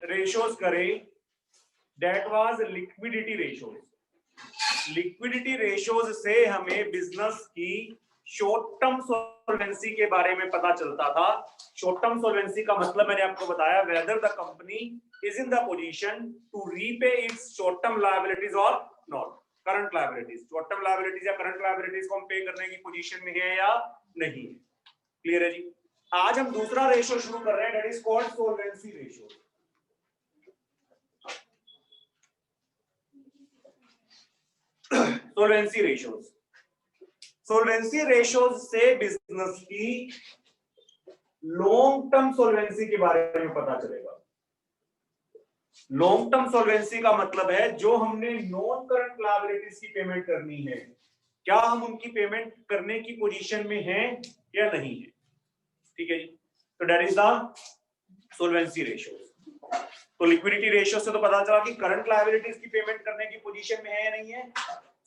Ratios करें, that was liquidity ratios. Liquidity ratios से हमें बिजनेस की शॉर्ट टर्म सॉल्वेंसी के बारे में पता चलता था। शॉर्ट टर्म सॉल्वेंसी का मतलब मैंने आपको बताया, whether the company is in the position to repay its short term liabilities और not current liabilities. Short term liabilities या करंट लायबिलिटीज को हम पे करने की पोजीशन में है या नहीं है। क्लियर है जी। आज हम दूसरा रेशो शुरू कर रहे हैं, that is called solvency ratio. Solvency ratios. Solvency ratios से बिजनेस की लॉन्ग टर्म सॉल्वेंसी के बारे में पता चलेगा। लॉन्ग टर्म सॉल्वेंसी का मतलब है जो हमने नॉन करंट लायबिलिटीज की पेमेंट करनी है, क्या हम उनकी पेमेंट करने की पोजीशन में हैं या नहीं है। ठीक है जी। तो that is the solvency ratio. तो लिक्विडिटी रेशो से तो पता चला कि करंट लायबिलिटीज की पेमेंट करने की पोजीशन में है या नहीं है।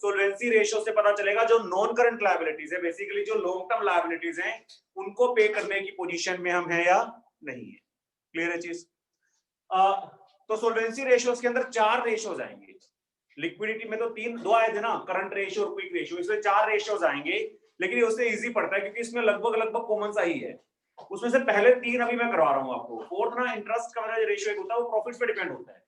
सॉल्वेंसी रेशो से पता चलेगा जो नॉन करंट लायबिलिटीज है, बेसिकली जो लॉन्ग टर्म लायबिलिटीज हैं, उनको पे करने की पोजीशन में हम हैं या नहीं है। क्लियर है चीज। तो सॉल्वेंसी रेशोज के अंदर 4 रेशोज आएंगे। लिक्विडिटी में तो 2 आए थे ना, करंट रेशो और क्विक रेशो, इसमें 4 रेशोज आएंगे। लेकिन ये उससे इजी पड़ता है क्योंकि इसमें लगभग कॉमन सा ही है। उसमें से पहले 3 अभी मैं करवा रहा हूं आपको। फोर्थ ना इंटरेस्ट कवरेज रेशो एक होता है, वो प्रॉफिट्स पे डिपेंड होता है।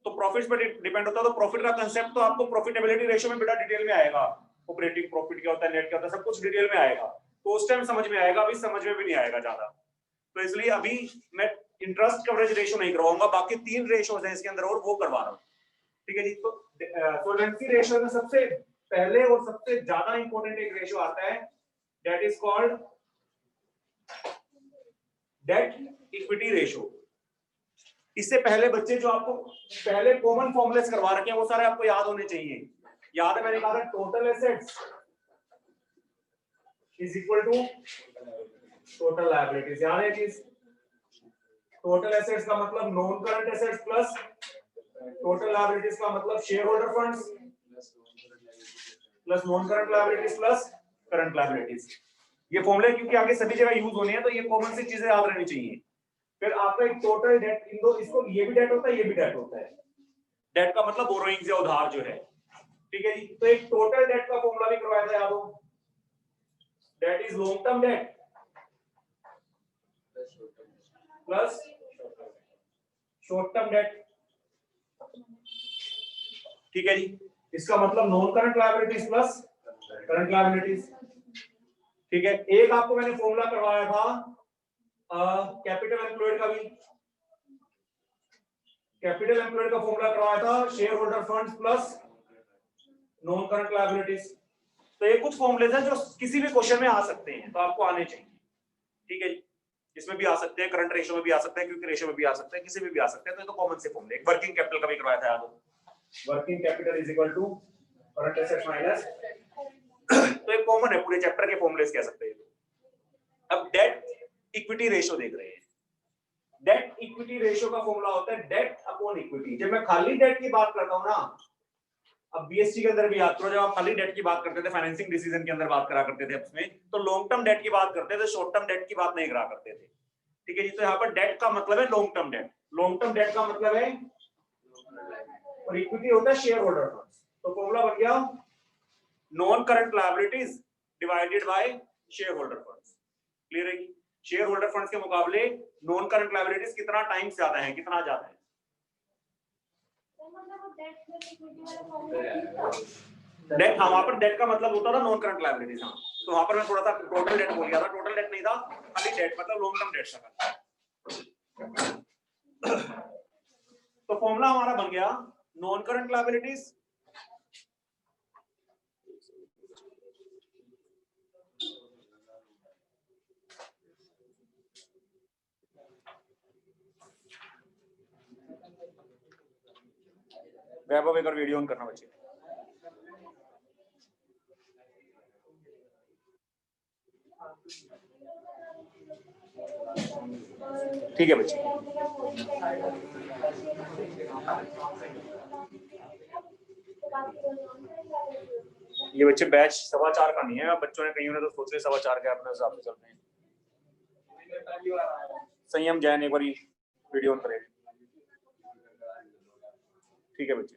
तो प्रॉफिट्स पे डिपेंड होता है, तो प्रॉफिट का कांसेप्ट तो आपको प्रॉफिटेबिलिटी रेशो में बड़ा डिटेल में आएगा। ऑपरेटिंग प्रॉफिट क्या होता है, नेट क्या होता है, सब कुछ डिटेल में आएगा। तो उस टाइम समझ में आएगा, अभी समझ में भी नहीं आएगा ज्यादा। तो इसलिए अभी मैं इंटरेस्ट कवरेज रेशो नहीं करवाऊंगा, बाकी 3 रेशोज हैं इसके अंदर और वो करवा रहा हूं। ठीक है जी। तो सॉल्वेंसी रेशो में सबसे पहले और सबसे ज्यादा इंपॉर्टेंट एक रेशो आता है, that is called debt equity ratio. इससे पहले बच्चे जो आपको पहले कॉमन फॉर्मूलेस करवा रखे हैं वो सारे आपको याद होने चाहिए। याद है मैंने कहा था total assets is equal to total liabilities. याद है चीज। टोटल एसेट्स का मतलब non current assets plus total liabilities का मतलब share holder funds plus non current liabilities plus current liabilities. ये फॉर्मूले क्योंकि आगे सभी जगह यूज होने हैं तो ये कॉमन सी चीजें याद रहनी चाहिए। फिर आपका एक टोटल डेट, इन दो इसको ये भी डेट होता है, ये भी डेट होता है। डेट का मतलब बोरोइंग्स या उधार जो है। ठीक है जी। तो एक टोटल डेट का फॉर्मूला भी करवाया था, याद हो, debt is long term debt plus short term debt. ठीक है जी। इसका मतलब non current liabilities plus current liabilities. ठीक है। एक आपको मैंने फॉर्मूला करवाया था कैपिटल एम्प्लॉयड का भी। कैपिटल एम्प्लॉयड का फॉर्मूला करवाया था share holder funds plus non current liabilities. तो ये कुछ फॉर्मूलेज हैं जो किसी भी क्वेश्चन में आ सकते हैं, तो आपको आने चाहिए। ठीक है जी। इसमें भी आ सकते हैं, करंट रेशो में भी आ सकते हैं, क्विक रेशो में भी आ सकते हैं, किसी में भी आ सकते हैं। तो ये तो कॉमन से फॉर्मूले। वर्किंग कैपिटल का भी करवाया था, याद हो, working capital is equal to current assets minus. तो ये कॉमन है, पूरे चैप्टर के फॉर्मूलेस कह सकते हैं। अब डेट इक्विटी रेशो देख रहे हैं। डेट इक्विटी रेशो का फॉर्मूला होता है डेट अपॉन इक्विटी। जब मैं खाली डेट की बात करता हूं ना, अब बीएससी के अंदर भी याद करो, जब आप खाली डेट की बात करते थे, फाइनेंसिंग डिसीजन के अंदर बात करा करते थे उसमें, तो लॉन्ग टर्म डेट की बात करते थे, शॉर्ट टर्म डेट की बात नहीं करा करते थे। ठीक है जी। तो यहाँ पर डेट का मतलब है long term date. Long term date का मतलब है, और इक्विटी होता है शेयर होल्डर फंड्स। तो फॉर्मूला बन गया non current liabilities divided by share holder funds. Clear है? शेयर होल्डर फंड्स के मुकाबले नॉन करंट लायबिलिटीज कितना टाइम ज्यादा है, कितना ज्यादा है? डेट, हाँ, वहां पर डेट का मतलब होता था नॉन करंट लायबिलिटीज। हाँ, तो वहां पर मैं थोड़ा सा टोटल डेट बोल गया था, टोटल डेट नहीं था, खाली डेट मतलब लॉन्ग टर्म डेट था। तो फॉर्मूला हमारा बन गया नॉन करंट लायबिलिटीज वैभव एक वीडियो ऑन करना बच्चे। ठीक है बच्चे। ये बच्चे बैच 4:15 का नहीं है, बच्चों ने कहीं तो सोच रहे 4:15 के, अपने हिसाब से चलते हैं। संयम जैन एक बार वीडियो ऑन करें। ठीक है बच्चे,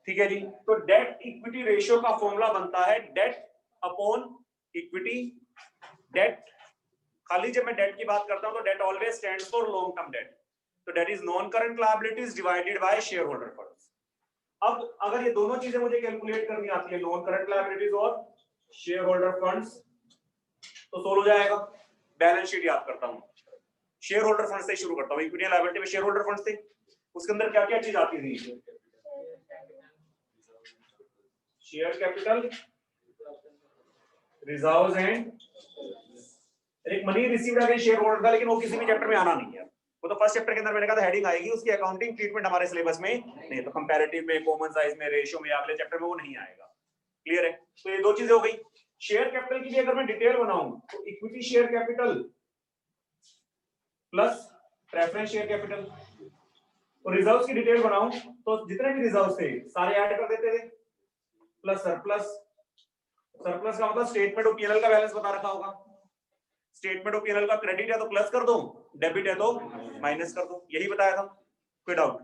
ठीक है जी। तो डेट इक्विटी रेशियो का फॉर्मूला बनता है डेट अपॉन इक्विटी। डेट, खाली जब मैं डेट की बात करता हूं तो debt always stands for long term debt, तो debt is non current liabilities divided by share holder funds. अब अगर ये दोनों चीजें मुझे कैलकुलेट करनी आती है, नॉन करंट लायबिलिटीज और शेयर होल्डर फंड्स, तो सोल्व हो जाएगा। बैलेंस शीट याद करता हूं, शेयर होल्डर फंड से शुरू करता हूं। इक्विटी लायबिलिटी में शेयर होल्डर फंड्स थे, उसके अंदर क्या क्या चीज आती थी? शेयर कैपिटल, रिजर्व्स एंड एक money received against share holder था, लेकिन वो किसी भी चैप्टर में आना नहीं है। वो तो फर्स्ट चैप्टर के अंदर मैंने कहा था हेडिंग आएगी, उसकी अकाउंटिंग ट्रीटमेंट हमारे सिलेबस में नहीं, तो कंपैरेटिव में, कॉमन साइज में, रेशियो में अगले चैप्टर में वो नहीं आएगा। क्लियर है? तो ये दो चीजें हो गई। शेयर कैपिटल की भी अगर मैं डिटेल बनाऊं तो equity share capital plus preference share capital, और रिजर्व्स की डिटेल बनाऊं तो जितने भी रिजर्व्स थे सारे ऐड कर देते थे, प्लस सरप्लस। सरप्लस का मतलब स्टेटमेंट ऑफ पीएनएल का बैलेंस बता रखा होगा। स्टेटमेंट ऑफ पीएनएल का क्रेडिट है तो प्लस कर दो, डेबिट है तो माइनस कर दो, यही बताया था। कोई डाउट?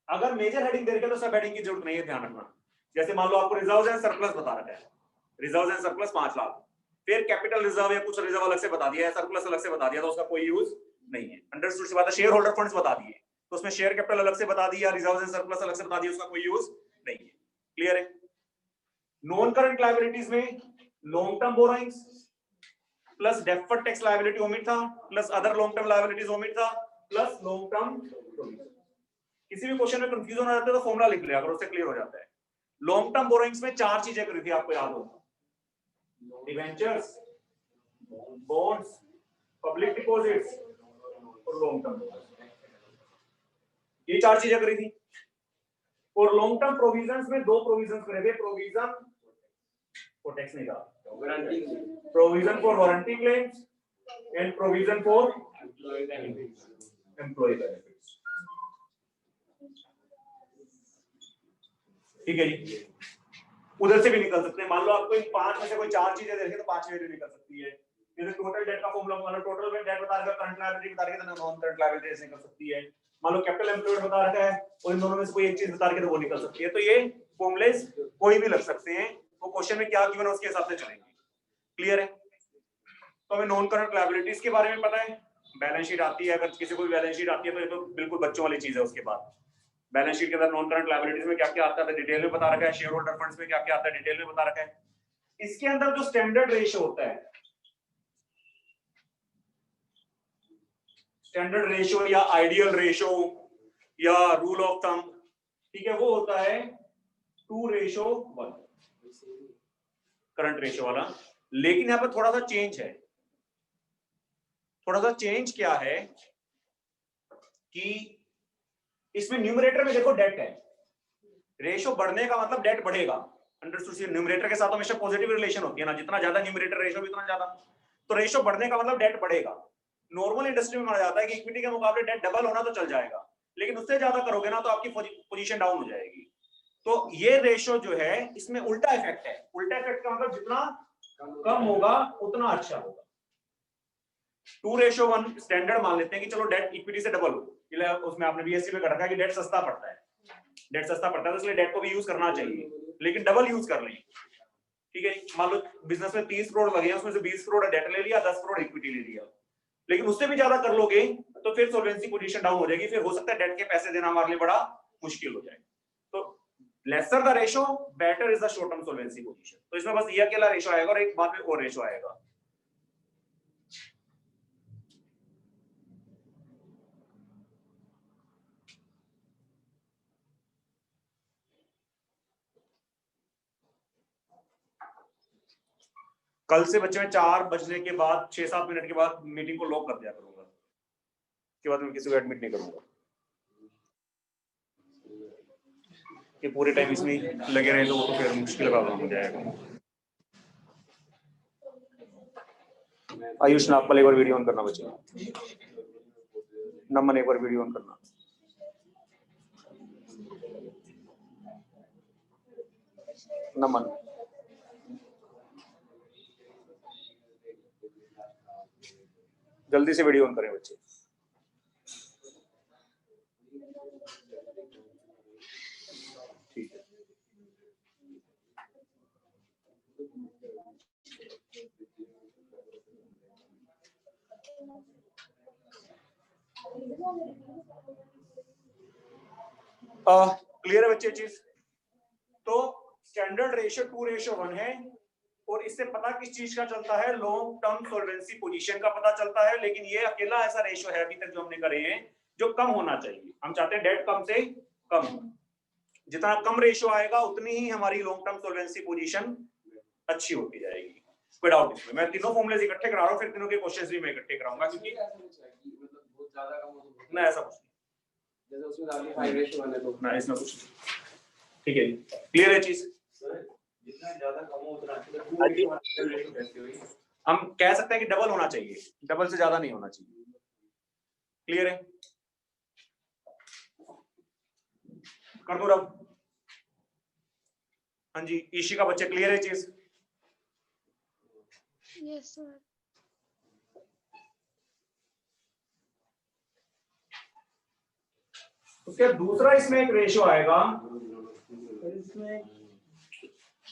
अगर मेजर हेडिंग दे रखे तो सब हेडिंग की जरूरत नहीं है, ध्यान रखना। जैसे मान लो आपको रिजर्व्स एंड सरप्लस बता रखा है, रिजर्व्स एंड सरप्लस 5 लाख, फिर कैपिटल रिजर्व या कुछ रिजर्व अलग से बता दिया है, सरप्लस अलग से बता दिया, तो उसका कोई यूज नहीं है। अंडरस्टूड सी बात है। शेयर होल्डर फंड्स बता दिए तो उसमें शेयर कैपिटल अलग से बता दिया, रिजर्व्स एंड सरप्लस अलग से बता दिया, उसका कोई यूज नहीं है। क्लियर है? नॉन करंट लायबिलिटीज में long term borrowings plus deferred tax liability omit था, plus other long term liabilities omit था, प्लस लॉन्ग टर्म। किसी भी क्वेश्चन में कंफ्यूजन हो जाता है तो फॉर्मूला लिख लिया करो, उससे क्लियर हो जाता है। लॉन्ग टर्म बोरोइंग्स में 4 चीजें करी थी, आपको याद हो? डिवेंचर्स, बॉन्ड्स, पब्लिक डिपॉजिट्स और लॉन्ग टर्म, ये 4 चीजें करी थी। और लॉन्ग टर्म प्रोविजंस में 2 प्रोविजंस करे थे, प्रोविजन फॉर टैक्स नहीं था, provision for warranty claims and provision for employ benefits. ठीक है जी। उधर से भी निकल सकते हैं, मान लो आपको इन 5 में से कोई 4 चीजें देखे तो 5 वैल्यू निकल सकती है। जैसे टोटल डेट का फॉर्मूला, मान लो टोटल डेट बता रखा है, करंट लायबिलिटी बता रखा है, तो नॉन करंट लायबिलिटीज निकल सकती है। मान लो कैपिटल एम्प्लॉयड बता रखा है और इन दोनों में से कोई एक चीज बता रखी है तो वो निकल सकती है। तो ये फॉर्मूलेस कोई भी लग सकते हैं, वो क्वेश्चन में क्या गिवन है उसके हिसाब से चलेंगे। क्लियर है? तो हमें नॉन करंट लायबिलिटीज के बारे में पता है, बैलेंस शीट आती है, अगर किसी को भी बैलेंस शीट आती है तो ये तो बिल्कुल बच्चों वाली चीज है। उसके बाद बैलेंस शीट के अंदर नॉन करंट लायबिलिटीज में क्या क्या आता है डिटेल में बता रखा है, शेयर होल्डर फंड्स में क्या क्या आता है डिटेल में बता रखा है। इसके अंदर जो स्टैंडर्ड रेशियो होता है, स्टैंडर्ड रेशियो या आइडियल रेशियो या रूल ऑफ थंब, ठीक है, वो होता है 2:1 करंट रेशियो वाला। लेकिन यहां पर थोड़ा सा चेंज है। थोड़ा सा चेंज क्या है कि इसमें न्यूमरेटर में देखो डेट है, रेशियो बढ़ने का मतलब डेट बढ़ेगा। अंडरस्टूड? न्यूमरेटर के साथ हमेशा पॉजिटिव रिलेशन होती है ना, जितना ज्यादा न्यूमरेटर रेशियो भी उतना ज्यादा, तो रेशियो बढ़ने का मतलब डेट बढ़ेगा। नॉर्मल इंडस्ट्री में माना जाता है कि इक्विटी के मुकाबले डेट डबल होना तो चल जाएगा, लेकिन उससे ज्यादा करोगे ना तो आपकी पोजीशन डाउन हो जाएगी। तो ये रेशियो जो है इसमें उल्टा इफेक्ट है। उल्टा इफेक्ट का मतलब जितना कम होगा उतना अच्छा होगा। 2:1 स्टैंडर्ड मान लेते हैं कि चलो डेट इक्विटी से डबल हो, उसमें आपने बीएससी में कर रखा है कि डेट सस्ता पड़ता है, डेट सस्ता पड़ता है तो इसलिए डेट को भी यूज करना चाहिए, लेकिन डबल यूज कर लें। ठीक है, मान लो बिजनेस में 30 करोड़ लगे हैं, उसमें से 20 करोड़ डेट ले लिया, 10 करोड़ इक्विटी ले लिया, लेकिन उससे भी ज्यादा कर लोगे तो फिर सोल्वेंसी पोजीशन डाउन हो जाएगी, फिर हो सकता है डेट के पैसे देना हमारे लिए बड़ा मुश्किल हो जाए। तो lesser the ratio better is the short term solvency position. तो इसमें बस ये अकेला रेशियो आएगा और एक बाद में और रेशियो आएगा। कल से बच्चे में 4 बजने के बाद 6-7 मिनट के बाद मीटिंग को लॉक कर दिया करूंगा, उसके बाद मैं किसी को एडमिट नहीं करूंगा कि पूरे टाइम इसमें लगे रहे तो वो तो फिर मुश्किल का काम हो जाएगा। आयुष नागपाल एक बार वीडियो ऑन करना बच्चे, नमन एक बार वीडियो ऑन करना। नमन जल्दी से वीडियो ऑन करें बच्चे। ठीक है, क्लियर है बच्चे चीज? तो स्टैंडर्ड रेशियो 2:1 है और इससे पता किस चीज का चलता है, लॉन्ग टर्म सॉल्वेंसी पोजीशन का पता चलता है। लेकिन ये अकेला ऐसा रेशियो है अभी तक जो हमने करे हैं जो कम होना चाहिए। हम चाहते हैं डेट कम से कम, जितना कम रेशियो आएगा उतनी ही हमारी लॉन्ग टर्म सॉल्वेंसी पोजीशन अच्छी होती जाएगी। कोई डाउट इसमें? मैं तीनों फॉर्मूलेज इकट्ठे करा रहा हूं, फिर तीनों के क्वेश्चंस भी मैं इकट्ठे कराऊंगा क्योंकि बहुत ज्यादा कम हो तो ना ऐसा कुछ जैसे उसमें डाली 5:1 है तो ना, इसमें कुछ ठीक है। क्लियर है चीज? जितना ज्यादा कम हो उतना अच्छा। 2:1 रेशियो कैसे हुई? हम कह सकते हैं कि डबल होना चाहिए, डबल से ज्यादा नहीं होना चाहिए। क्लियर है? कर दो रब। हाँ जी ईशी का बच्चे क्लियर है चीज? Yes sir. उसके दूसरा इसमें एक रेशियो आएगा, इसमें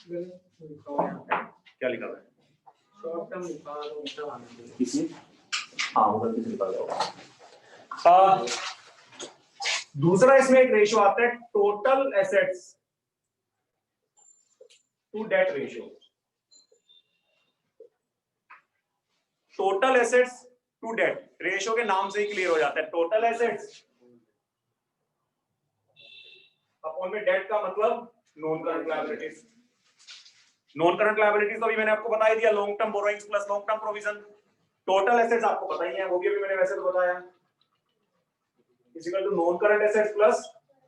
क्या लिखा हुआ है? शॉर्ट टर्म निकाल किसमें? हाँ वो गलती से निकाल जाओ। दूसरा इसमें एक रेशियो आता है total assets to debt ratio. Total assets to debt ratio के नाम से ही क्लियर हो जाता है। टोटल एसेट्स अपॉन में डेट का मतलब non current liabilities. Non current liabilities तो अभी मैंने आपको बता ही दिया, long term borrowings plus long term provision. Total assets आपको पता ही है, वो भी अभी मैंने वैसे तो बताया, equal to non current assets plus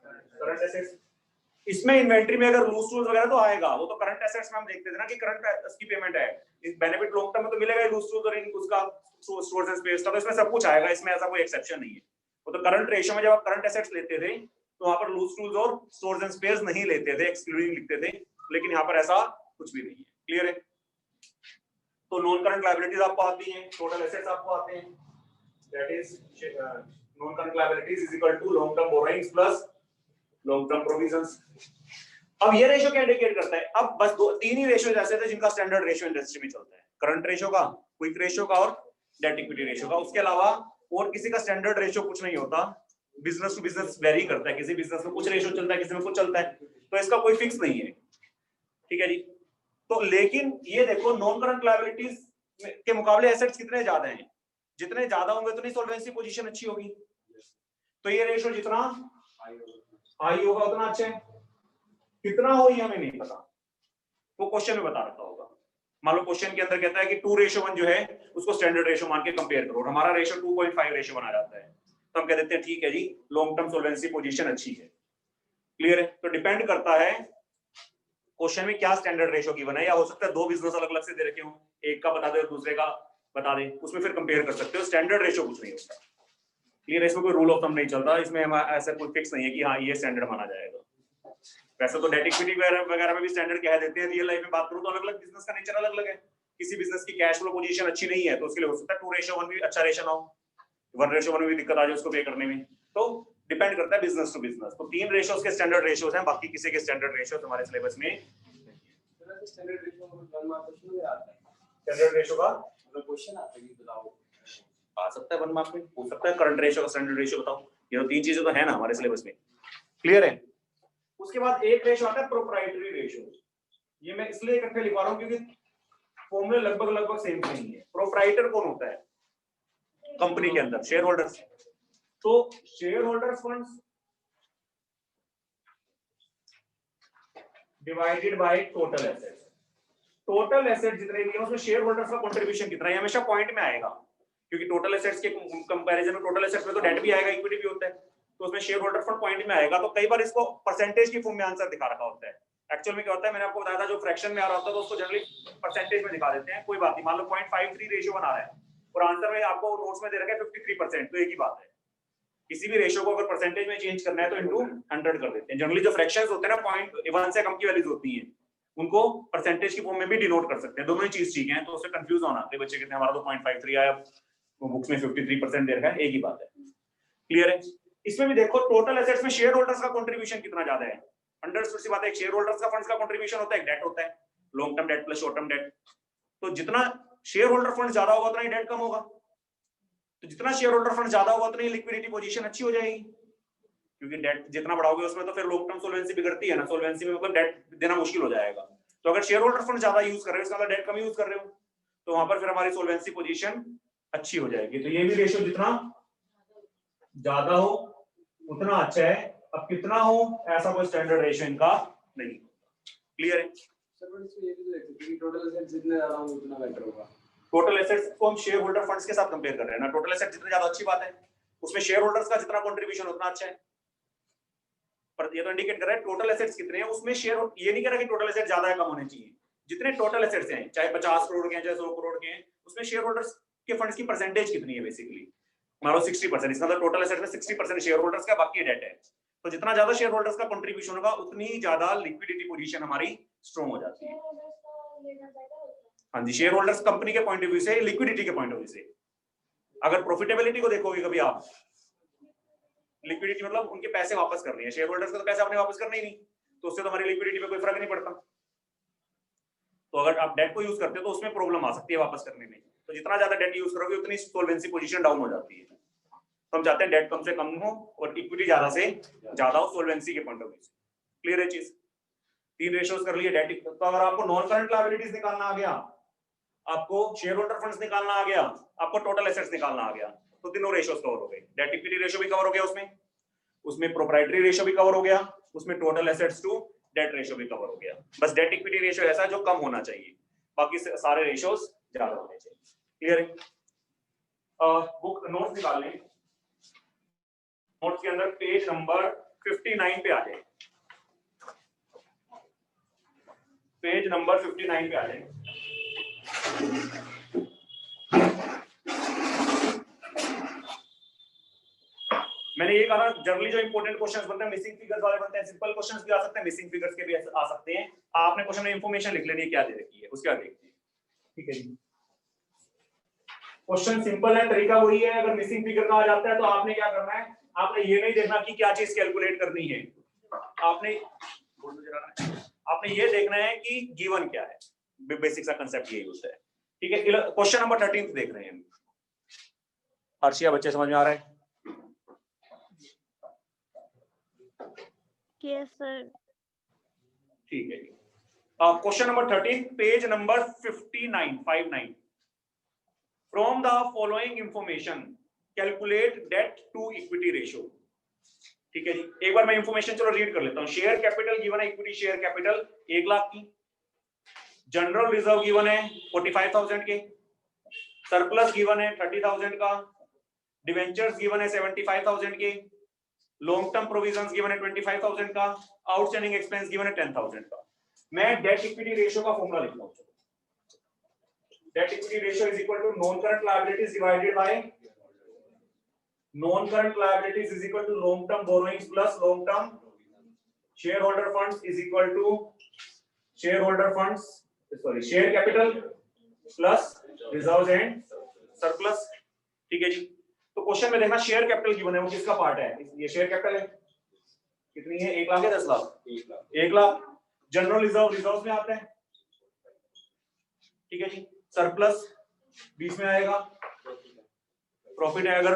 current assets. इसमें इन्वेंटरी में अगर लूज टूल्स वगैरह तो आएगा, वो तो करंट एसेट्स में हम देखते थे ना कि करंट उसकी पेमेंट है। इस बेनिफिट लॉन्ग टर्म में तो मिलेगा ही लूज टूल्स और इन उसका स्टोर्स एंड स्पेस का, तो इसमें सब कुछ आएगा, इसमें ऐसा कोई एक्सेप्शन नहीं है। वो तो करंट रेशियो में जब आप करंट एसेट्स लेते थे तो वहां पर लूज टूल्स और स्टोर्स एंड स्पेस नहीं लेते थे, एक्सक्लूडिंग लिखते थे, लेकिन यहाँ पर ऐसा कुछ भी नहीं है। क्लियर है? तो नॉन करंट लायबिलिटीज आपको आती हैं, टोटल एसेट्स आपको आते हैं, that is non current liabilities is equal to long term borrowings plus long term provisions. अब ये रेशियो क्या इंडिकेट करता है? अब बस तीन ही रेशियो ऐसे थे जिनका स्टैंडर्ड रेशियो इंडस्ट्री में चलता है, करंट रेशियो का, क्विक रेशियो का और डेट इक्विटी रेशियो का। उसके अलावा और किसी का स्टैंडर्ड रेशियो कुछ नहीं होता। बिजनेस टू बिजनेस वेरी करता है, किसी बिजनेस में कुछ रेशियो चलता है, किसी में कुछ चलता है, तो इसका कोई फिक्स नहीं है। ठीक है जी? तो लेकिन ये देखो नॉन करंट लायबिलिटीज के मुकाबले एसेट्स कितने ज्यादा हैं, जितने ज्यादा होंगे उतनी सॉल्वेंसी पोजीशन अच्छी होगी। तो ये रेशियो जितना हाई होगा उतना अच्छा है। कितना हो ये हमें नहीं पता, वो क्वेश्चन में बता रखा होगा। मान लो क्वेश्चन के अंदर कहता है कि 2:1 जो है उसको स्टैंडर्ड रेशियो मान के कंपेयर करो, और हमारा रेशियो 2.5:1 आ जाता है, तो हम कह देते हैं ठीक है जी लॉन्ग टर्म सॉल्वेंसी पोजीशन अच्छी है। क्लियर है? तो डिपेंड करता है क्वेश्चन में क्या स्टैंडर्ड रेशियो गिवन है, या हो सकता है दो बिजनेस अलग अलग से दे रखे हो, एक का बता दे और दूसरे का बता दे, उसमें फिर कंपेयर कर सकते हो। स्टैंडर्ड रेशियो कुछ नहीं होता। क्लियर है? इसमें कोई रूल ऑफ थंब नहीं चलता, इसमें ऐसा कोई फिक्स नहीं है कि हाँ ये स्टैंडर्ड माना जाएगा। वैसे तो डेट इक्विटी वगैरह में भी स्टैंडर्ड कह देते हैं। रियल लाइफ में बात करूं तो अलग अलग बिजनेस का नेचर अलग अलग है। किसी बिजनेस की कैश फ्लो पोजीशन अच्छी नहीं है तो उसके लिए हो सकता है 2:1 भी अच्छा रेशियो ना हो, 1:1 में भी दिक्कत आ जाए उसको पे करने में। तो डिपेंड करता है बिजनेस टू बिजनेस। तो तीन रेशियोज के स्टैंडर्ड रेशियोज हैं, बाकी किसी के स्टैंडर्ड रेशियोज हमारे सिलेबस में स्टैंडर्ड रेशियो में 1 मार्क क्वेश्चन में आता है। स्टैंडर्ड रेशियो का मतलब क्वेश्चन आता है कि बताओ, आ सकता है 1 मार्क में, हो सकता है करंट रेशियो का स्टैंडर्ड रेशियो बताओ। ये तो तीन चीजें तो है ना हमारे सिलेबस में। क्लियर है? उसके बाद एक रेशियो आता है प्रोप्राइटरी रेशियो। ये मैं इसलिए इकट्ठे लिखवा रहा हूं क्योंकि फॉर्मूले लगभग सेम नहीं है। प्रोप्राइटर कौन होता है कंपनी के अंदर? Shareholders. तो shareholders funds divided by total assets. Total asset जितने भी हैं उसमें शेयर होल्डर्स का कंट्रीब्यूशन कितना है हमेशा पॉइंट में आएगा, क्योंकि टोटल एसेट्स के कंपैरिजन में टोटल एसेट्स में तो डेट भी आएगा, इक्विटी भी होता है, तो उसमें शेयर होल्डर फंड पॉइंट में आएगा। तो कई बार इसको परसेंटेज की फॉर्म में आंसर दिखा रखा होता है। एक्चुअल में क्या होता है मैंने आपको बताया था, जो फ्रैक्शन में आ रहा होता है तो उसको जनरली परसेंटेज में दिखा देते हैं। कोई बात नहीं, मान लो 0.53:1 आ रहा है और आंसर में आपको नोट्स में दे रखा है 53%, तो एक ही बात है। किसी भी रेशियो को अगर परसेंटेज में चेंज करना है तो इनटू 100 कर देते हैं। जनरली जो फ्रैक्शंस होते हैं ना 0.1 से कम की वैल्यूज होती हैं उनको परसेंटेज की फॉर्म में भी डिनोट कर सकते हैं। दोनों ही चीज ठीक है, तो उससे कंफ्यूज होना कि बच्चे कहते हैं हमारा तो 0.53 आया, वो बुक्स में 53% दे रखा है, एक ही बात है। क्लियर है? इसमें भी देखो टोटल एसेट्स में शेयर होल्डर्स का कंट्रीब्यूशन कितना ज्यादा है। अंडरस्टूड सी बात है, एक शेयर होल्डर्स का फंड्स का कंट्रीब्यूशन होता है, एक डेट होता है, long term debt plus short term debt. तो जितना शेयर होल्डर फंड ज्यादा होगा उतना ही डेट कम होगा, तो जितना शेयर होल्डर फंड ज्यादा होगा उतनी लिक्विडिटी पोजीशन अच्छी हो जाएगी, क्योंकि डेट जितना बढ़ाओगे उसमें तो फिर लॉन्ग टर्म सोल्वेंसी बिगड़ती है ना, सोल्वेंसी में मतलब डेट देना मुश्किल हो जाएगा। तो अगर शेयर होल्डर फंड ज्यादा यूज कर रहे हो, इसका मतलब डेट कम यूज कर रहे हो, तो वहां पर फिर हमारी सोल्वेंसी पोजीशन अच्छी हो जाएगी। तो ये भी रेशियो जितना ज्यादा हो उतना अच्छा है। अब कितना हो ऐसा कोई स्टैंडर्ड रेशियो इनका नहीं। क्लियर है? सर इसमें ये भी देख सकते हैं कि टोटल एसेट्स जितने ज्यादा होंगे उतना बेटर होगा। टोटल एसेट्स को हम शेयर होल्डर फंड्स के साथ कंपेयर कर रहे हैं ना, टोटल एसेट्स जितना ज्यादा अच्छी बात है, उसमें शेयर होल्डर्स का जितना कंट्रीब्यूशन उतना अच्छा है। पर ये तो इंडिकेट कर रहा है टोटल एसेट्स कितने हैं, उसमें शेयर, ये नहीं कह रहा कि टोटल एसेट्स ज्यादा है कम होने चाहिए। जितने टोटल एसेट्स हैं, चाहे 50 करोड़ के हैं चाहे 100 करोड़ के हैं, उसमें शेयर होल्डर्स के फंड्स की परसेंटेज कितनी है बेसिकली, मान लो 60%, इसका मतलब टोटल एसेट्स में 60% शेयर होल्डर्स का, बाकी डेट है। तो जितना ज्यादा शेयर होल्डर्स का कंट्रीब्यूशन होगा उतनी ज्यादा लिक्विडिटी पोजीशन हमारी स्ट्रांग हो जाती है। हाँ जी, शेयर होल्डर्स कंपनी के पॉइंट ऑफ व्यू से, लिक्विडिटी के पॉइंट ऑफ व्यू से। अगर प्रॉफिटेबिलिटी को देखोगे कभी आप, लिक्विडिटी मतलब उनके पैसे वापस करने हैं, शेयर होल्डर्स को तो पैसे अपने वापस करने ही नहीं, तो उससे तो हमारी लिक्विडिटी पे कोई फर्क नहीं पड़ता। तो अगर आप डेट को यूज करते हो तो उसमें प्रॉब्लम आ सकती है वापस करने में। तो जितना ज्यादा डेट यूज करोगे उतनी सोल्वेंसी पोजीशन डाउन हो जाती है। तो हम चाहते हैं डेट कम से कम हो और इक्विटी ज्यादा से ज्यादा हो सोल्वेंसी के पॉइंट ऑफ व्यू से। क्लियर है चीज? 3 रेशियोज कर लिए डेट। तो अगर आपको नॉन करंट लायबिलिटीज निकालना आ गया, आपको शेयर होल्डर फंड्स निकालना आ गया, आपको टोटल एसेट्स निकालना आ गया, तो तीनों रेशियोज कवर हो गए। डेट इक्विटी रेशियो भी कवर हो गया उसमें प्रोप्राइटरी रेशियो भी कवर हो गया, उसमें total assets to debt ratio भी कवर हो गया। बस डेट इक्विटी रेशियो ऐसा जो कम होना चाहिए, बाकी सारे रेशियोज ज्यादा होने चाहिए। क्लियर है? बुक नोट्स निकाल लें। नोट्स के अंदर पेज नंबर 59 पे आ जाए, पेज नंबर 59 पे आ जाए। मैंने ये कहा जनरली जो इंपॉर्टेंट क्वेश्चंस बनते हैं मिसिंग फिगर्स वाले बनते हैं, सिंपल क्वेश्चंस भी आ सकते हैं, मिसिंग फिगर्स के भी आ सकते हैं। आपने क्वेश्चन में इंफॉर्मेशन लिख लेनी है क्या दे रखी है, उसके बाद देखते हैं। ठीक है जी, क्वेश्चन सिंपल है, तरीका वही है। अगर मिसिंग फिगर का आ जाता है तो आपने क्या करना है, आपने ये नहीं देखना कि क्या चीज कैलकुलेट करनी है, आपने ये देखना है कि गिवन क्या है। बेसिक सा कंसेप्ट यही होता है। ठीक है, क्वेश्चन नंबर 13 देख रहे हैं। अर्शिया, बच्चे समझ में आ रहा है? Yes sir. ठीक है जी। Question number 13 page number 59 from the following information calculate debt to equity ratio. ठीक है जी, एक बार मैं इंफॉर्मेशन चलो रीड कर लेता हूं। शेयर कैपिटल गिवन है, इक्विटी शेयर कैपिटल 1 लाख की, जनरल रिजर्व गिवन है 45,000 के, सरप्लस गिवन है 30,000 का, डिवेंचर्स गिवन है 75,000 के, लॉन्ग टर्म प्रोविजंस गिवन है 25,000 का, आउटस्टैंडिंग एक्सपेंस गिवन है 10,000 का। मैं डेट इक्विटी रेशियो का फॉर्मूला लिखता हूं। Debt equity ratio is equal to non current liabilities divided by non current liabilities is equal to long term borrowings plus long term share holder funds is equal to share holder funds share capital plus reserves and surplus. ठीक है जी, तो question में देखना share capital given है, वो किसका part है? ये शेयर कैपिटल है, कितनी है? 1 लाख है 10 लाख? 1 लाख। जनरल रिजर्व में आता है। ठीक है जी, सरप्लस 20 में आएगा। प्रॉफिट है, अगर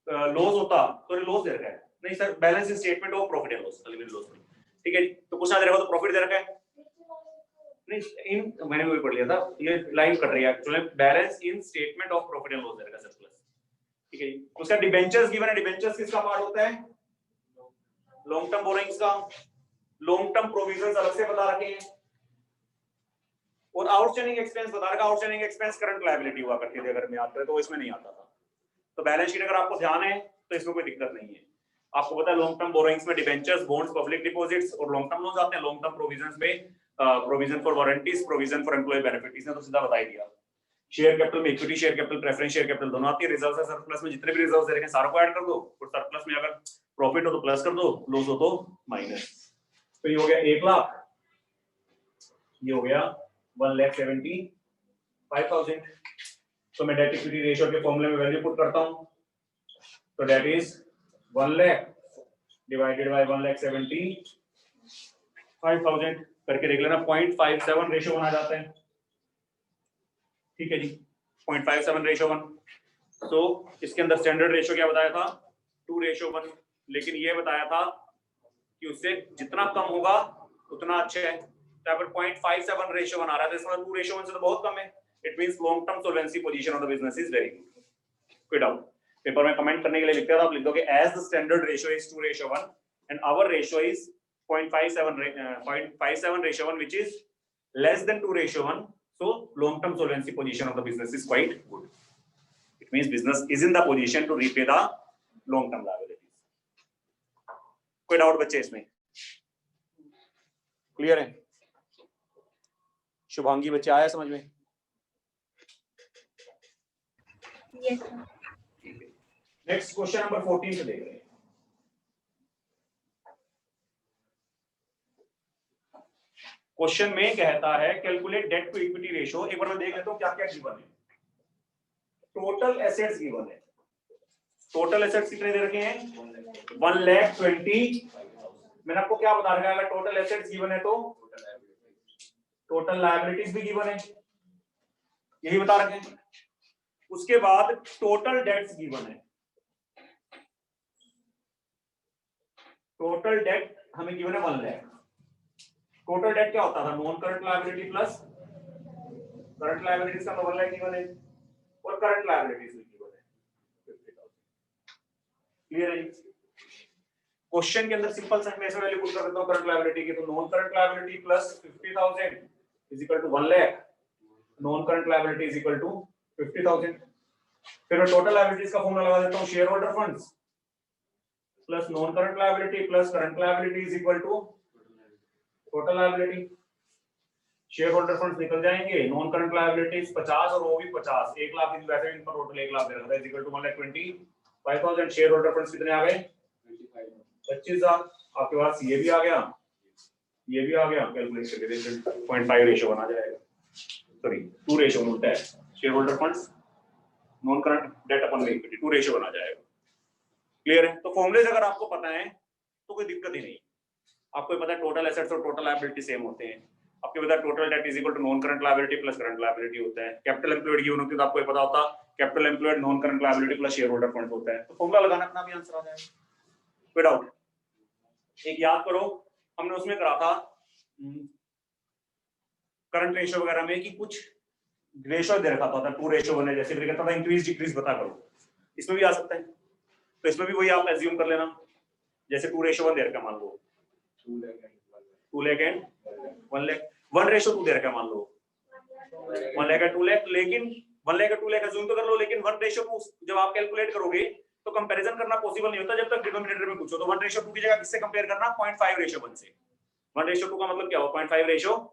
लॉस होता तो लॉस दे रखा है, नहीं sir balance in statement of profit and loss, loss. ठीक है जी, तो क्वेश्चन दे रखा तो प्रॉफिट दे रखा है, नहीं इन मैंने भी पढ़ लिया था, ये लाइन कट रही है actually, balance in statement of profit and loss दे रखा है सरप्लस। ठीक है जी, उसका डिबेंचर्स गिवन है, डिबेंचर्स किसका पार्ट होता है? लॉन्ग टर्म बोरोइंग्स का। लॉन्ग टर्म प्रोविजंस अलग से बता रखे हैं, और आउटस्टैंडिंग एक्सपेंस बता रखा। आउटस्टैंडिंग एक्सपेंस करंट लायबिलिटी हुआ करती थी अगर मैं याद करें, तो इसमें नहीं आता था। तो बैलेंस शीट अगर आपको ध्यान है तो इसमें कोई दिक्कत नहीं है। आपको पता है लॉन्ग टर्म बोरोइंग्स में डिबेंचर्स, बॉन्ड्स, पब्लिक डिपॉजिट्स और लॉन्ग टर्म लोन्स आते हैं। लॉन्ग टर्म प्रोविजंस में provision for warranties, provision for employ benefit, इसने तो सीधा बता ही दिया। शेयर कैपिटल में equity share capital, preference share capital दोनों आती है। रिजर्व्स और सरप्लस में जितने भी रिजर्व्स दे रखे हैं सारों को ऐड कर दो, और सरप्लस में अगर प्रॉफिट हो तो प्लस कर दो, लॉस हो तो माइनस। तो ये हो गया 1 लाख, ये हो गया 1,75,000। तो मैं डेट इक्विटी रेशियो के फॉर्मूले में वैल्यू पुट करता हूं, तो debt is 1 lakh divided by 1,75,000 करके देख लेना, 0.57 रेशियो 1 आ जाता है। ठीक है जी, 0.57 रेशियो 1। तो इसके अंदर स्टैंडर्ड रेशियो क्या बताया था, 2:1, लेकिन ये बताया था कि उससे जितना कम होगा उतना अच्छा है। तो यहाँ पर 0.57 रेशियो 1 आ रहा है, तो इसमें 2:1 से तो बहुत कम है। It means long term solvency position of the business is very good. कोई डाउट? पेपर में कमेंट करने के लिए लिखते हो आप लिख दोगे as the standard ratio is 2:1 and our ratio is 0.57 ratio 1 which is less than 2:1, so long term solvency position of the business is quite good. It means business is in the position to repay the long term liabilities. कोई doubt बच्चे इसमें? Clear है? शुभांगी बच्चे आया समझ में? Yes, sir. Next question number 14 से देख रहे हैं। क्वेश्चन में कहता है calculate debt to equity ratio. एक बार मैं देख लेता हूं क्या क्या गिवन है। टोटल एसेट्स गिवन है। टोटल एसेट्स कितने दे रखे हैं? 1,20,000। मैंने आपको क्या बता रखा है, अगर टोटल एसेट्स गिवन है तो टोटल लायबिलिटीज भी गिवन है, यही बता रखे हैं। उसके बाद टोटल डेट्स गिवन है। टोटल डेट हमें गिवन है 1 लाख। टोटल डेट क्या होता था? Non current liability plus current liabilities का 1 लाख गिवन है और करंट लायबिलिटीज भी गिवन है 50,000। क्लियर है? क्वेश्चन के अंदर सिंपल सा मैं ऐसे वैल्यू पुट कर देता हूं करंट लायबिलिटी की, तो non current liability plus 50,000 is equal to 1 lakh, non current liability is equal to 50,000। फिर मैं टोटल लायबिलिटीज का फॉर्मूला लगा देता हूं, share holder funds plus non current liability plus current liability is equal to total liability. Share holder funds निकल जाएंगे, non current liabilities 50 और वो भी 50, 1 लाख इस वैसे इन पर टोटल 1 लाख दे रखा था is equal to 1,25,000। Share holder funds कितने आ गए? 25,000। आपके पास ये भी आ गया, ये भी आ गया, कैलकुलेट करके देखिए 0.5 रेशियो बना जाएगा, सॉरी 2:1 उल्टा है। Share holder funds non current debt upon equity 2:1 बना जाएगा। क्लियर है? तो फॉर्मूलेज अगर आपको पता है तो कोई दिक्कत ही नहीं। आपको पता है टोटल एसेट्स और टोटल लायबिलिटी सेम होते हैं। आपको पता है total debt is equal to non current liability plus current liability होता है। कैपिटल एम्प्लॉयड गिवन होती है तो आपको पता होता capital employed non current liability plus share holder fund होता है। तो फॉर्मूला लगाना अपना भी आंसर आ जाएगा। कोई डाउट? एक याद करो, हमने उसमें करा था करंट रेशियो वगैरह में कि कुछ रेशियो दे रखा था 2:1 है, जैसे कहता था इंक्रीज डिक्रीज बता करो, इसमें भी आ सकता है। तो इसमें भी वही आप एज्यूम कर लेना, जैसे 2:1 दे रखा मान लो 2 लाख एंड 1 लाख, 1:2 दे रखा मान लो 1 लाख 2 लाख, लेकिन 1 लाख 2 लाख एज्यूम तो कर लो, लेकिन 1:2 जब आप कैलकुलेट करोगे तो कंपैरिजन करना पॉसिबल नहीं होता जब तक डिनोमिनेटर में पूछो। तो 1:2 की जगह किससे कंपेयर करना? 0.5:1 से। 1:2 का मतलब क्या हो? 0.5:1।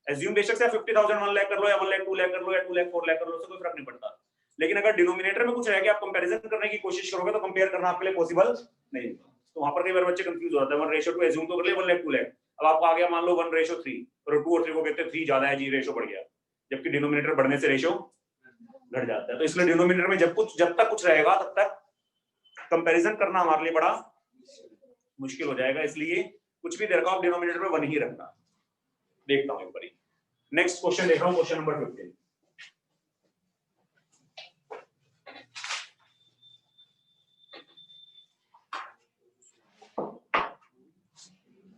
एज्यूम बेशक से 50,000 1 लाख कर लो या 1 लाख 2 लाख कर लो या 2 लाख 4 लाख कर लो, उससे कोई फर्क नहीं पड़ता। लेकिन अगर डिनोमिनेटर में कुछ रह गया, आप कंपैरिजन करने की कोशिश करोगे तो कंपेयर करना आपके लिए पॉसिबल नहीं होगा। तो वहां पर कई बार बच्चे कंफ्यूज हो जाते हैं। 1:2 एज्यूम तो कर ले 1 लाख 2 लाख, अब आपको आ गया मान लो 1:3 और 2 और 3 को कहते हैं 3 ज्यादा है जी, रेशियो बढ़ गया, जबकि डिनोमिनेटर बढ़ने से रेशियो घट जाता है। तो इसलिए डिनोमिनेटर में जब तक कुछ रहेगा तब तक कंपैरिजन करना हमारे लिए बड़ा मुश्किल हो जाएगा। इसलिए कुछ भी दे रखा हो आप डिनोमिनेटर में 1 ही रखना। देखता हूं एक बारी नेक्स्ट क्वेश्चन देख रहा हूं, क्वेश्चन नंबर 15।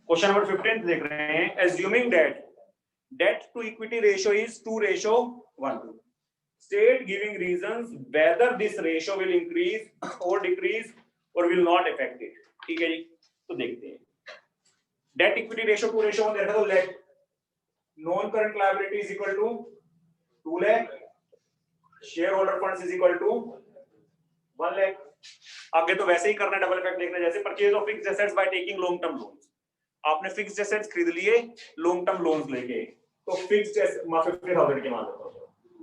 क्वेश्चन नंबर 15 देख रहे हैं। Assuming debt to equity ratio is 2:1, state giving reasons whether this ratio will increase or decrease or will not affect it। ठीक है जी, तो देखते हैं। डेट इक्विटी रेशियो 2:1 दे रखा तो let non current liability is equal to 2 lakh, share holder funds is equal to 1 lakh. आगे तो वैसे ही करना है, डबल इफेक्ट देखना है। जैसे purchase of fixed assets by taking long term loans, आपने फिक्स्ड एसेट्स खरीद लिए लॉन्ग टर्म लोन्स लेके, तो फिक्स्ड 50,000 के मान लेते हो,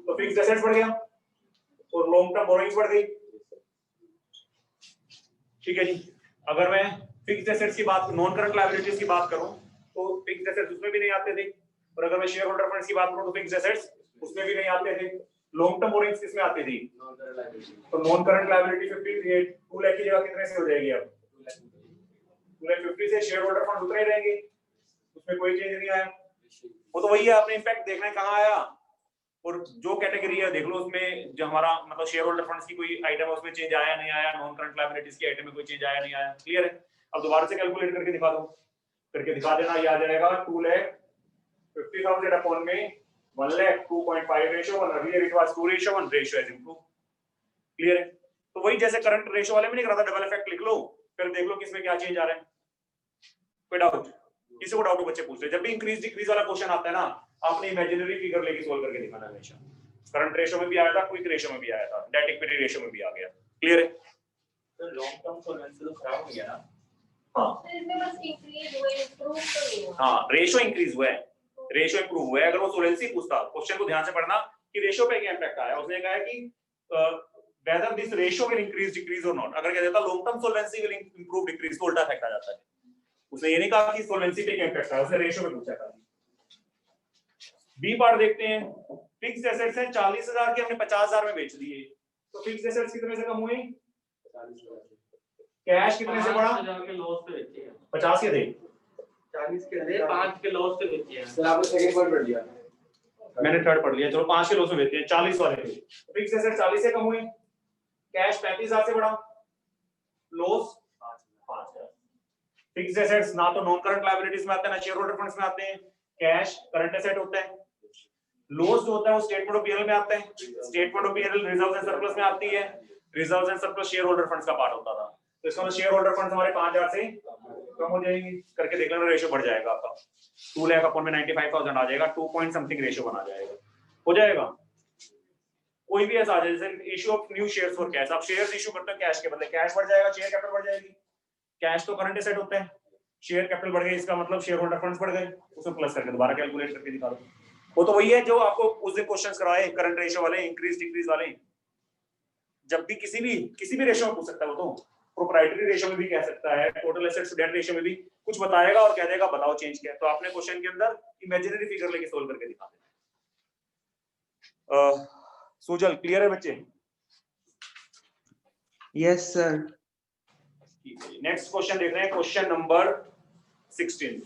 तो फिक्स्ड एसेट्स बढ़ गया और लॉन्ग टर्म बोरोइंग्स बढ़ गई। ठीक है जी। अगर मैं फिक्स्ड एसेट्स की बात, नॉन करंट लायबिलिटीज की बात करूं तो फिक्स्ड एसेट्स उसमें भी नहीं आते थे, और अगर मैं शेयर होल्डर फंड्स की बात करूं तो फिक्स्ड एसेट्स उसमें भी नहीं आते थे। लॉन्ग टर्म बोरिंग्स किसमें आती थी? तो नॉन करंट लायबिलिटी 50 थी, 2 लाख की जगह कितने से हो जाएगी अब? 2 लाख 50 से शेयर होल्डर फंड उतरे रहेंगे, उसमें कोई चेंज नहीं आया। वो तो वही है, आपने इम्पैक्ट देखना है कहाँ आया, और जो कैटेगरी है देख लो उसमें जो हमारा मतलब शेयर होल्डर फंड्स की कोई आइटम है उसमें चेंज आया नहीं आया, नॉन करंट लायबिलिटीज की आइटम में कोई चेंज आया नहीं आया। क्लियर है? अब दोबारा से कैलकुलेट करके दिखा दो, करके दिखा देना, ये आ जाएगा 2,50,000 अपॉन में 1 lakh 2.5 ratio 1, earlier it was 2 ratio 1, ratio has improved. Clear है? तो वही जैसे करंट रेशियो वाले में नहीं करा था, डबल इफेक्ट लिख लो, फिर देख लो किसमें क्या चेंज आ रहा है। कोई डाउट? किसी को डाउट हो बच्चे पूछ रहे, जब भी इंक्रीज डिक्रीज वाला क्वेश्चन आता है ना, आपने इमेजिनरी फिगर लेके सॉल्व करके दिखाना है हमेशा। करंट रेशियो में भी आया था, क्विक रेशियो में भी आया था, डेट इक्विटी रेशियो में भी आ गया। क्लियर है? तो लॉन्ग टर्म सॉल्वेंसी तो खराब हो गया ना। हां तो इसमें बस इंक्रीज हुए, इंप्रूव तो नहीं हुआ। हां, रेशियो इंक्रीज हुआ है, रेशियो इंप्रूव हुआ है। अगर वो सोलेंसी पूछता, क्वेश्चन को ध्यान से पढ़ना कि रेशियो पे क्या इंपैक्ट आया, उसने कहा है कि whether this ratio will increase decrease or not। अगर कह देता long term solvency will improve decrease तो उल्टा इफेक्ट आ जाता है। उसने ये नहीं कहा कि सोलेंसी पे क्या इंपैक्ट आया, उसने रेशियो पे पूछा था। बी पार्ट देखते हैं, फिक्स्ड एसेट्स हैं 40,000 के, हमने 50,000 में बेच दिए, तो फिक्स्ड एसेट्स कितने से कम हुए? 40,000 कैश कितने से बढ़ा? 5,000 के लॉस पे बेचे हैं। 50 के थे, 40 के थे, 5 के लॉस पे बेचे हैं। सर आपने सेकंड पॉइंट पढ़ लिया, मैंने थर्ड पढ़ लिया, चलो 5 के लॉस में बेचते हैं, 40 वाले थे। फिक्स्ड एसेट 40 से कम हुए, कैश 35,000 से बढ़ा, लॉस 5,000। फिक्स्ड एसेट्स ना तो नॉन करंट लायबिलिटीज में आते हैं ना शेयर होल्डर फंड्स में आते हैं, कैश करंट एसेट होता है, लॉस जो होता है वो स्टेटमेंट ऑफ पीएनएल में आता है, statement of PNL reserves and surplus में आती है, reserves and surplus share holder funds का पार्ट होता था। तो इसका मतलब शेयर होल्डर फंड्स हमारे 5,000 से कम हो जाएंगे, करके देख लेना, रेशियो बढ़ जाएगा आपका, 2 लाख अपॉन में 95,000 आ जाएगा, 2 पॉइंट समथिंग रेशियो बना जाएगा, हो जाएगा। कोई भी ऐसा आ जाए जैसे issue of new shares for cash, आप शेयर्स इशू करते हो कैश के बदले, कैश बढ़ जाएगा, शेयर कैपिटल बढ़ जाएगी। कैश तो करंट एसेट होता है, शेयर कैपिटल बढ़ गई, इसका मतलब शेयर होल्डर फंड्स बढ़ गए, उसको प्लस करके दोबारा कैलकुलेट करके दिखा दो। वो तो वही है जो आपको उस दिन क्वेश्चंस कराए, करंट रेशियो वाले, इंक्रीज डिक्रीज वाले। जब भी किसी भी रेशियो में पूछ सकता है, वो तो प्रोप्राइटरी रेशियो में भी कह सकता है, total assets to debt ratio में भी कुछ बताएगा और कह देगा बताओ चेंज क्या है। तो आपने क्वेश्चन के अंदर इमेजिनरी फिगर लेके सोल्व करके दिखा देना। सुजल क्लियर है बच्चे? Yes sir. नेक्स्ट क्वेश्चन देख रहे हैं, क्वेश्चन नंबर 16।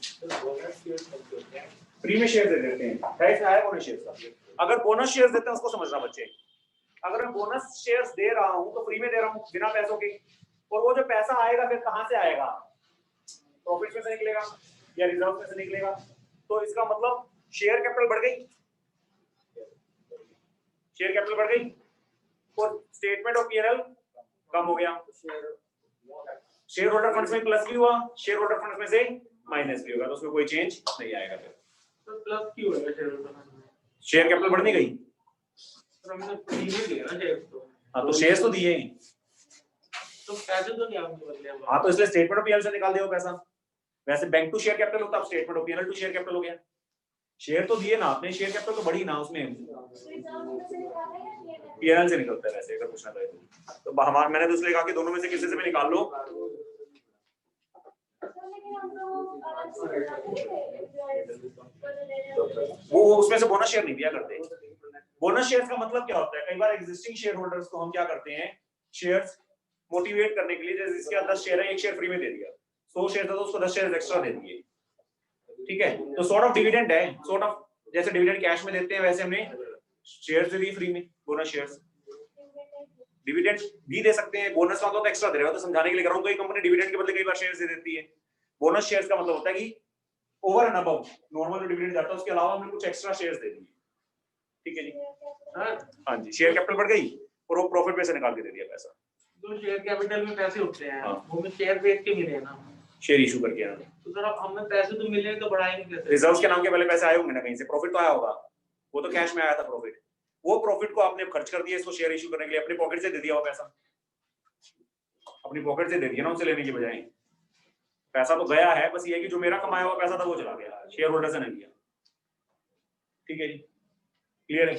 फ्री में शेयर दे देते हैं, कैसे आया बोनस शेयर का? अगर बोनस शेयर देते हैं उसको समझना बच्चे, अगर मैं बोनस शेयर्स दे रहा हूं तो फ्री में दे रहा हूं बिना पैसों के, और वो जो पैसा आएगा फिर कहां से आएगा? प्रॉफिट में से निकलेगा या रिजर्व में से निकलेगा? तो इसका मतलब शेयर कैपिटल बढ़ गई, शेयर कैपिटल बढ़ गई और स्टेटमेंट ऑफ पीएनएल कम हो गया। शेयर होल्डर फंड्स में प्लस भी हुआ, शेयर होल्डर फंड्स में से माइनस भी होगा, तो उसमें कोई चेंज नहीं आएगा। फिर तो प्लस क्यों है शेयर होल्डर फंड में? शेयर कैपिटल बढ़ नहीं गई, तो हमने फ्री में दिया ना शेयर तो। हाँ तो शेयर्स तो दिए, तो पैसे तो नहीं आपके बदले अब। हाँ तो इसलिए स्टेटमेंट ऑफ पीएनएल से निकाल दिया वो पैसा। वैसे बैंक टू शेयर कैपिटल होता, अब statement of PNL to share capital हो गया। शेयर तो दिए ना आपने, शेयर कैपिटल तो बढ़ी ना उसमें, पीएनएल से निकलता है वैसे अगर पूछना तो हमारा, मैंने तो इसलिए कहा कि दोनों में से किसी से भी निकाल लो। वो उसमें से बोनस शेयर नहीं दिया करते। बोनस शेयर्स का मतलब क्या होता है, कई बार एग्जिस्टिंग शेयर होल्डर्स को हम क्या करते हैं, शेयर्स मोटिवेट करने के लिए, जैसे इसके 10 शेयर है, 1 शेयर फ्री में दे दिया, 100 शेयर था तो उसको 10 शेयर एक्स्ट्रा दे दिए, ठीक है? तो सॉर्ट ऑफ डिविडेंड है, सॉर्ट ऑफ जैसे डिविडेंड कैश में देते हैं वैसे हमने शेयर्स दे दिए फ्री में, बोनस शेयर्स। डिविडेंड भी दे सकते हैं, बोनस वाला तो एक्स्ट्रा दे रहा है, तो समझाने के लिए कर रहा हूं, कई कंपनी डिविडेंड के बदले कई बार शेयर्स दे देती है। बोनस शेयर्स का मतलब होता है कि ओवर एंड अबव नॉर्मल जो डिविडेंड जाता है उसके अलावा हमने कुछ एक्स्ट्रा शेयर्स दे दिए, ठीक है जी? हाँ जी, शेयर कैपिटल बढ़ गई और वो प्रॉफिट में से निकाल के दे दिया पैसा। तो शेयर कैपिटल में पैसे होते हैं, हाँ। वो में शेयर बेच के मिले ना, शेयर इशू करके ना, तो सर अब हमें पैसे तो मिले तो बढ़ाएंगे कैसे? रिजर्व्स के नाम के पहले पैसे आए होंगे ना कहीं से, प्रॉफिट तो आया होगा, वो तो कैश में आया था प्रॉफिट, वो प्रॉफिट को आपने खर्च कर दिया इसको शेयर इशू करने के लिए, अपनी पॉकेट से दे दिया वो पैसा, अपनी पॉकेट से दे दिया ना, उनसे लेने की बजाय। पैसा तो गया है, बस ये है कि जो मेरा कमाया हुआ पैसा था वो चला गया, शेयर होल्डर से नहीं लिया, ठीक है जी? क्लियर है?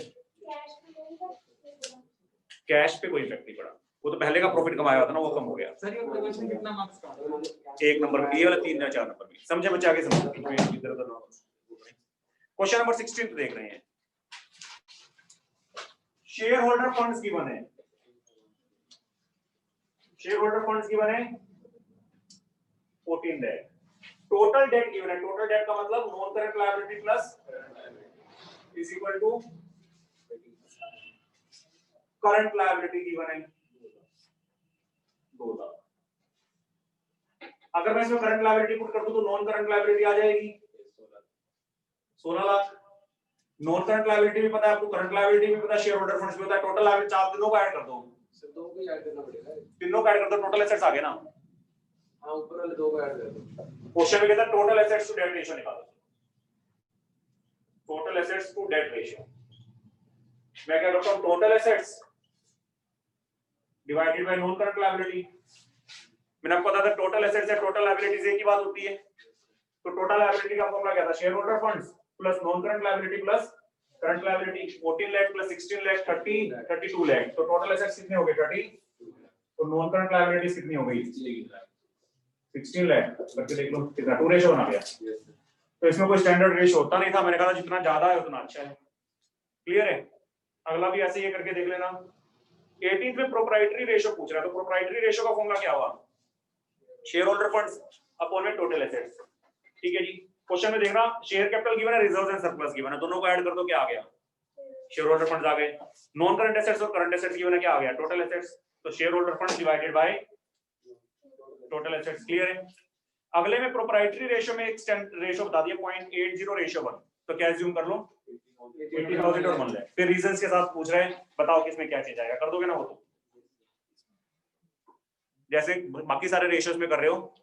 कैश पे कोई इफेक्ट नहीं पड़ा, वो तो पहले का प्रॉफिट कमाया हुआ था ना, वो कम हो गया। सर ये क्वेश्चन कितना मार्क्स का? 1 नंबर ये वाला 3 या 4 नंबर में समझे बच्चे, आगे समझो। क्वेश्चन नंबर 16 देख रहे हैं, शेयर होल्डर फंड्स गिवन है, शेयर होल्डर फंड्स गिवन है 14 lakh, टोटल डेट गिवन है, टोटल डेट का मतलब non current liability plus is equal to current liability given है 2 लाख। अगर मैं इसमें करंट लायबिलिटी पुट कर दूं तो नॉन करंट लायबिलिटी आ जाएगी 16 लाख। नॉन करंट लायबिलिटी भी पता है आपको, करंट लायबिलिटी भी पता है, शेयर होल्डर फंड्स भी पता है, टोटल लायबिलिटी आप तीनों को ऐड कर दो, दो को ऐड करना पड़ेगा, तीनों को ऐड कर दो, टोटल एसेट्स आ गए ना। हाँ ऊपर वाले दो को ऐड कर दो। क्वेश्चन में कहता है total assets to debt ratio निकालो, total assets to debt ratio. मैं क्या करता हूं, total assets divided by non current liability. मैंने आपको बताया था टोटल एसेट्स या टोटल लायबिलिटीज एक ही बात होती है। तो टोटल लायबिलिटी का फॉर्मूला क्या था, share holder funds plus non current liability plus current liability. 14 lakh plus 16 lakh 30 32 lakh. तो टोटल एसेट्स कितने हो गए 30, तो नॉन करंट लायबिलिटीज कितनी हो गई 16 लाख। करके देख लो कितना 2 रेशियो बना गया। तो इसमें कोई स्टैंडर्ड रेशियो होता नहीं था, मैंने कहा जितना ज्यादा है उतना अच्छा है। क्लियर है? अगला भी ऐसे ही करके देख लेना। 18 में प्रोप्राइटरी रेशियो पूछ रहा है, तो प्रोप्राइटरी रेशियो का फॉर्मूला क्या हुआ, शेयर होल्डर फंड्स अपॉन में टोटल एसेट्स। ठीक है जी। क्वेश्चन में देखना शेयर कैपिटल गिवन है, रिजर्व्स एंड सरप्लस गिवन है, दोनों को ऐड कर दो क्या आ गया, शेयर होल्डर फंड्स आ गए। नॉन करंट एसेट्स और करंट एसेट्स गिवन है, क्या आ गया, टोटल एसेट्स। तो share holder funds divided by total assets. Clear है? अगले में प्रोप्राइटरी रेशियो में एक रेशियो बता दिया 0.80 रेशियो 1, तो क्या अज्यूम कर लो 80,000 और 1 लाख। फिर रीजंस के साथ पूछ रहे हैं, बताओ किसमें क्या चेंज आएगा, कर दोगे ना वो तो, जैसे बाकी सारे रेशियोज में कर रहे हो।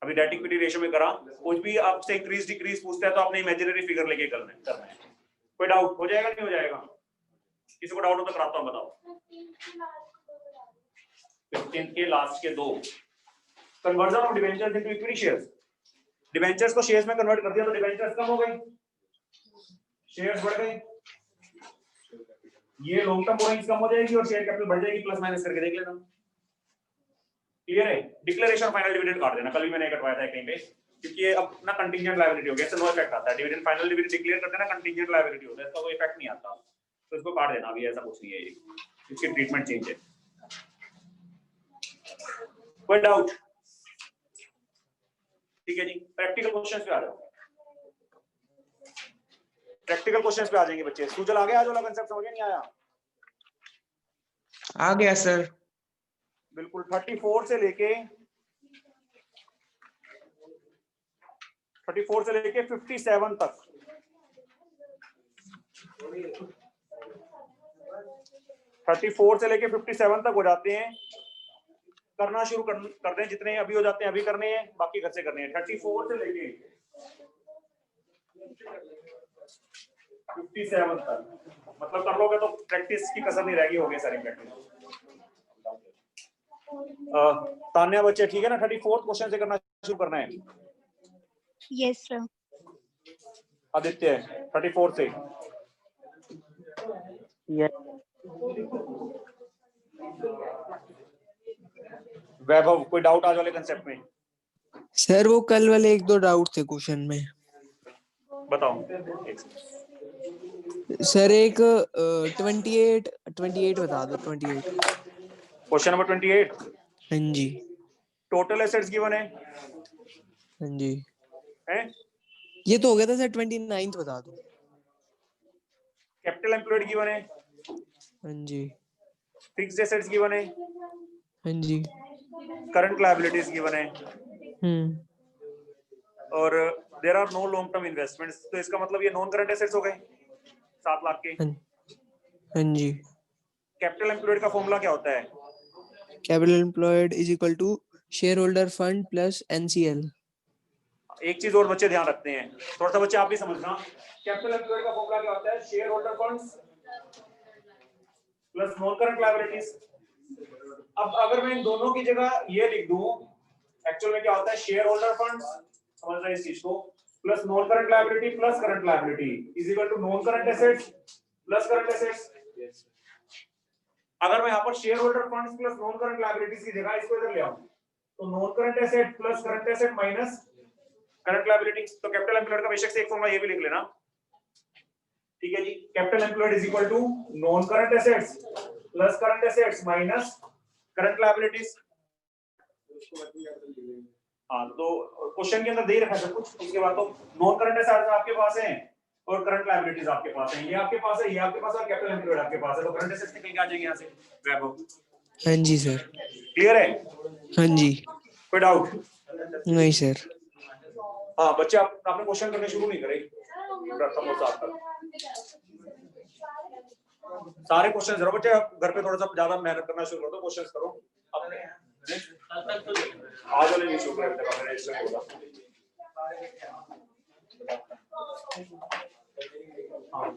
अभी डेट इक्विटी रेशियो में करा, कुछ भी आपसे इंक्रीज डिक्रीज पूछता है तो आपने इमेजिनरी फिगर लेके करना है। कोई डाउट हो जाएगा नहीं हो जाएगा? किसी को डाउट हो तो कराता हूं, बताओ। 15 के लास्ट के दो, conversion of debentures into equity shares. Debentures को शेयर्स में कन्वर्ट कर दिया तो डिबेंचर्स कम हो गई, शेयर्स बढ़ गए। ये लॉन्ग टर्म बोरोइंग्स कम हो जाएगी और शेयर कैपिटल बढ़ जाएगी, प्लस माइनस करके देख लेना। क्लियर है? डिक्लेरेशन फाइनल डिविडेंड काट देना, कल भी मैंने कटवाया था कहीं पे, क्योंकि ये अब ना कंटीजेंट लायबिलिटी हो गया, इससे नो इफेक्ट आता है। डिविडेंड फाइनल डिविडेंड डिक्लेयर करते हैं ना, कंटीजेंट लायबिलिटी होता है, इसका कोई इफेक्ट नहीं आता, तो इसको काट देना। अभी ऐसा कुछ नहीं है, इसकी ट्रीटमेंट चेंज है। कोई डाउट? ठीक है जी। प्रैक्टिकल क्वेश्चंस पे आ जाओ, प्रैक्टिकल क्वेश्चंस पे आ जाएंगे बच्चे। सूजल आ गया, आज वाला कांसेप्ट समझ में नहीं आया? आ गया सर। बिल्कुल। 34 से लेके 57 तक, 34 से लेके 57 तक हो जाते हैं। करना शुरू कर दें, जितने अभी हो जाते हैं अभी करने हैं, बाकी घर से करने हैं। 34 से लेके 57 तक मतलब कर लोगे तो प्रैक्टिस की कसर नहीं रहेगी, हो गई सारी प्रैक्टिस। तान्या बच्चे ठीक है ना? 34 क्वेश्चन से करना शुरू करना है। Yes sir. आदित्य 34 से वैभव, कोई डाउट आज वाले कंसेप्ट में? सर वो कल वाले 1-2 डाउट थे क्वेश्चन में। बताओ। सर एक 28 बता दो। 28 क्वेश्चन नंबर 28। हाँ जी। टोटल एसेट्स गिवन है, हाँ जी। हैं? ये तो हो गया था सर। 29 बता दो। कैपिटल एम्प्लॉयड गिवन है, हाँ जी। फिक्स्ड एसेट्स गिवन है, हाँ जी। करंट लायबिलिटीज गिवन है, और there are no long term investments. तो इसका मतलब ये नॉन करंट एसेट्स हो गए 7 लाख के। हाँ जी। कैपिटल एम्प्लॉयड का फॉर्मूला क्या होता है? Capital employed is equal to share holder fund plus NCL. एक चीज और बच्चे ध्यान रखते हैं, थोड़ा सा बच्चे आप भी समझना। कैपिटल एम्प्लॉयड का फॉर्मूला क्या होता है? Share holder funds plus non current liabilities. अब अगर मैं इन दोनों की जगह ये लिख दूं, एक्चुअल में क्या होता है? शेयर होल्डर फंड्स, समझ रहे हैं इस चीज को, plus non current liability plus current liability is equal to non current assets plus current assets. अगर मैं यहाँ पर share holder funds plus non current liabilities की जगह इसको इधर ले आऊं, तो non current asset plus current asset minus current liability. तो कैपिटल एम्प्लॉयड का बेशक से एक फॉर्मूला ये भी लिख लेना, ठीक है जी, capital employed is equal to non current assets plus current assets minus current liabilities. हाँ, तो क्वेश्चन के अंदर दे रखा है सब कुछ। उसके बाद तो नॉन करंट एसेट्स आपके पास हैं और करंट लायबिलिटीज आपके पास हैं, ये आपके पास है, ये आपके पास है और कैपिटल एम्प्लॉयड आपके पास है, तो करंट एसेट्स निकल के आ जाएंगे यहाँ से। वैभव, हाँ जी सर। क्लियर है? हाँ जी। कोई डाउट? नहीं सर। हाँ बच्चे, आपने क्वेश्चन करने शुरू नहीं करे प्रथम और सात तक। सारे क्वेश्चन जरा बच्चे घर पे थोड़ा सा ज्यादा मेहनत करना शुरू कर दो, क्वेश्चंस करो अपने। आज वाले नहीं शुरू करते, मैंने इससे बोला। हाँ